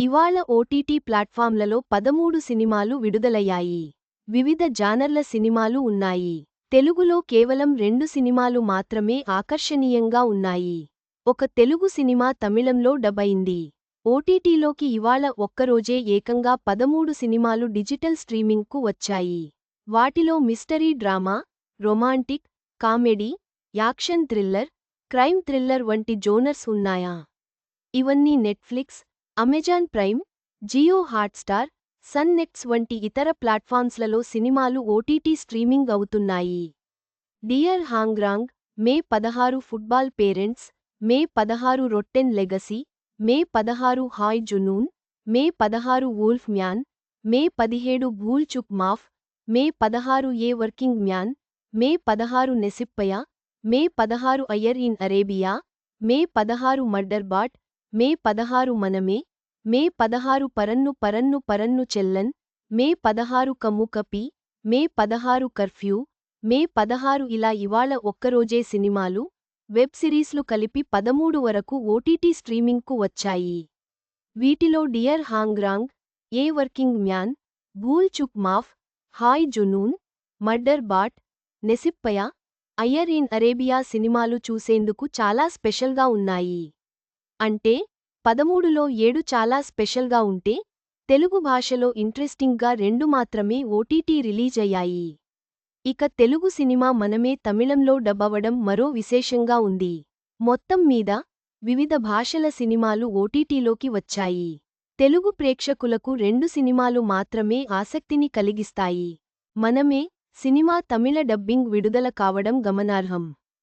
ఇవాళ ఓటీటీ ప్లాట్ఫామ్లలో 13 సినిమాలు విడుదలయ్యాయి. వివిధ జానర్ల సినిమాలు ఉన్నాయి. తెలుగులో కేవలం 2 సినిమాలు మాత్రమే ఆకర్షణీయంగా ఉన్నాయి. ఒక తెలుగు సినిమా తమిళంలో డబ్ అయింది. ఓటీటీలోకి ఇవాళ ఒక్కరోజే ఏకంగా 13 సినిమాలు డిజిటల్ స్ట్రీమింగ్కు వచ్చాయి. వాటిలో mystery drama, romantic, comedy, action thriller, crime thriller వంటి జోనర్స్ ఉన్నాయా? ఇవన్నీ Netflix, Amazon Prime, Jio Hotstar, Sun NXT వంటి ఇతర ప్లాట్ఫామ్స్లలో సినిమాలు ఓటీటీ స్ట్రీమింగ్ అవుతున్నాయి. Dear Hongrang, May 16 Football Parents, May 16 Rotten Legacy, May 16 Hai Junoon, May 16 Wolf Man, May 17 Bhool Chuk Maaf, May 16 A Working Man, May 16 Nesippaya, May 16 Ayyar in Arabia, May 16 murder bat, మే 16 మనమే, మే 16 పరన్ను పరన్ను పరన్ను చెల్లన్, మే 16 కమ్ము కపి, మే 16 కర్ఫ్యూ, మే 16 ఇలా ఇవాళ ఒక్కరోజే సినిమాలు, వెబ్ సిరీస్లు కలిపి 13 వరకు ఓటీటీ స్ట్రీమింగ్కు వచ్చాయి. వీటిలో Dear Hongrang, A Working Man, Bhool Chuk Maaf, Hai Junoon, Murderbot, Nesippaya, Ayyar in Arabia సినిమాలు చూసేందుకు చాలా స్పెషల్గా ఉన్నాయి. అంటే 13లో 7 చాలా స్పెషల్గా ఉంటే, తెలుగు భాషలో ఇంట్రెస్టింగ్గా 2 మాత్రమే ఓటీటీ రిలీజ్ అయ్యాయి. ఇక తెలుగు సినిమా మనమే తమిళంలో డబ్ అవ్వడం మరో విశేషంగా ఉంది. మొత్తం మీద వివిధ భాషల సినిమాలు ఓటీటీలోకి వచ్చాయి. తెలుగు ప్రేక్షకులకు 2 సినిమాలు మాత్రమే ఆసక్తిని కలిగిస్తాయి. మనమే సినిమా తమిళ డబ్బింగ్ విడుదల కావడం గమనార్హం.